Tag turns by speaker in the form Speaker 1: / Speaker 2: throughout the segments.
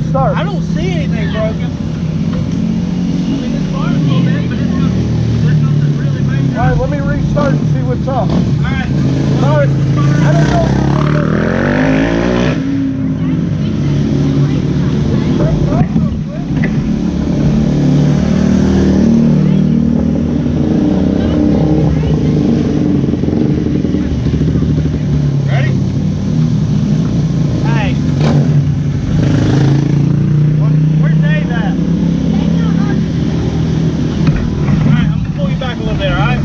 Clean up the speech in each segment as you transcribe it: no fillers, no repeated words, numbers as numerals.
Speaker 1: restart.
Speaker 2: I don't see anything broken.
Speaker 3: I mean, this bar's a little bit, but there's nothing really major.
Speaker 1: All right, let me restart and see what's up.
Speaker 3: Alright.
Speaker 1: Sorry, I don't know.
Speaker 3: Ready?
Speaker 2: Hey. Where's Dave at? Alright, I'm gonna pull you back a little bit, alright?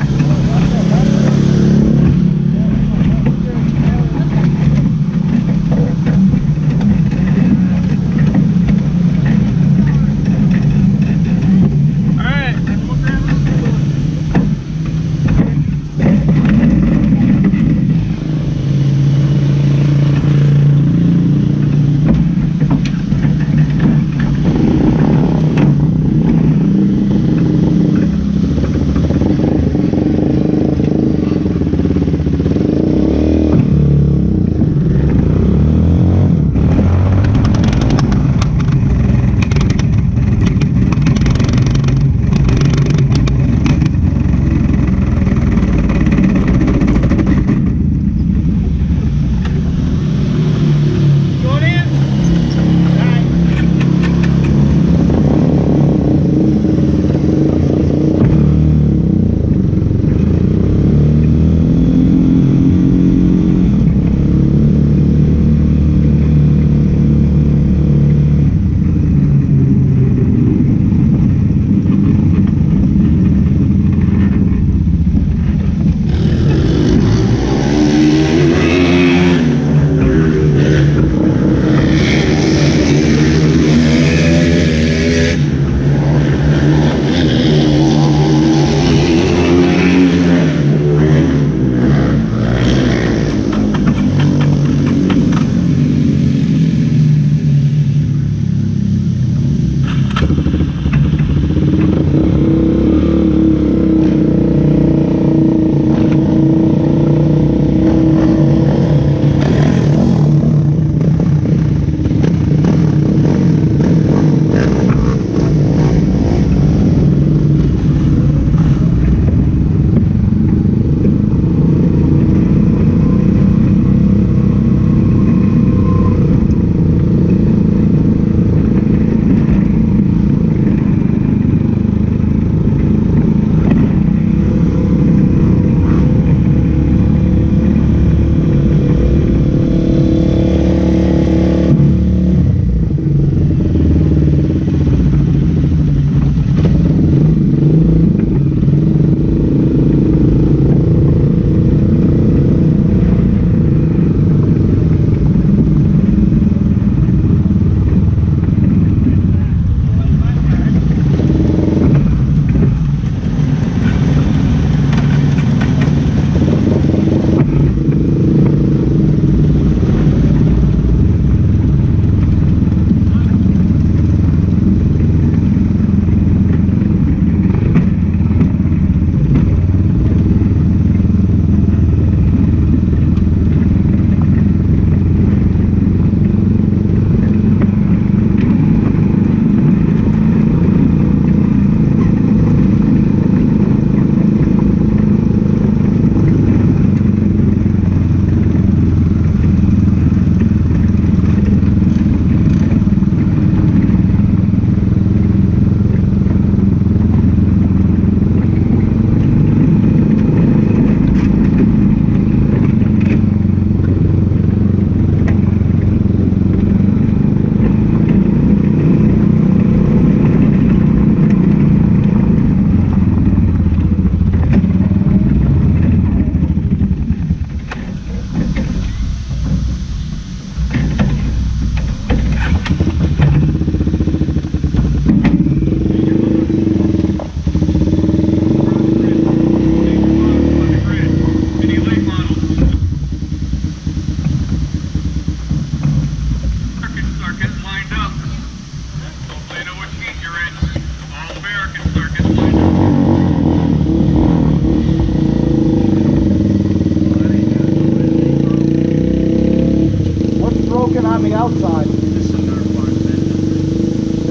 Speaker 1: On the outside.
Speaker 3: This is our part.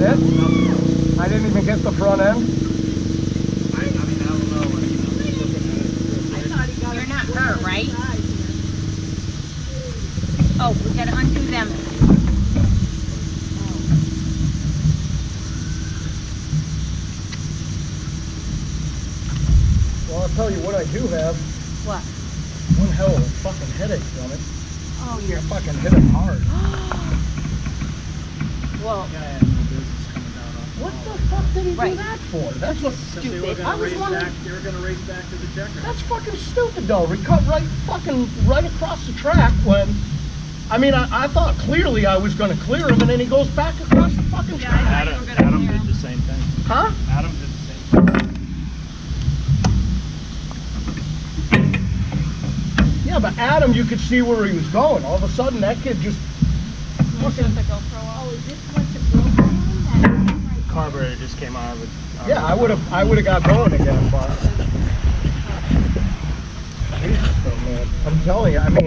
Speaker 1: it? I didn't even get the front end.
Speaker 3: I mean, I don't know. I'm looking at it.
Speaker 4: You're not her, right? Oh, we gotta undo them.
Speaker 1: Well, I'll tell you what I do have.
Speaker 4: What?
Speaker 1: One hell of a fucking headache from it.
Speaker 4: Oh,
Speaker 1: I
Speaker 4: you're.
Speaker 1: fucking hit it hard.
Speaker 4: Well,
Speaker 3: Yeah, I had no business coming down off the
Speaker 1: What
Speaker 3: wall.
Speaker 1: the fuck did he
Speaker 4: Right.
Speaker 1: do that for? That's what.
Speaker 3: Because they were
Speaker 4: Stupid.
Speaker 1: I
Speaker 3: gonna
Speaker 1: was
Speaker 3: race
Speaker 1: wondering-
Speaker 3: back. They were gonna race back to the checker.
Speaker 1: That's fucking stupid though. We cut right across the track when. I mean, I thought clearly I was going to clear him, and then he goes back across the fucking
Speaker 4: Yeah,
Speaker 1: track.
Speaker 4: I thought you were gonna
Speaker 3: Adam
Speaker 4: clear
Speaker 3: did the same thing.
Speaker 1: Huh?
Speaker 3: Adam did the same thing.
Speaker 1: Yeah, but Adam, you could see where he was going. All of a sudden, that kid just.
Speaker 4: Oh, is this what the broken one?
Speaker 3: Carburetor just came out of it.
Speaker 1: Yeah, I would have got going again, but. Jesus, though, man. I'm telling you, I mean.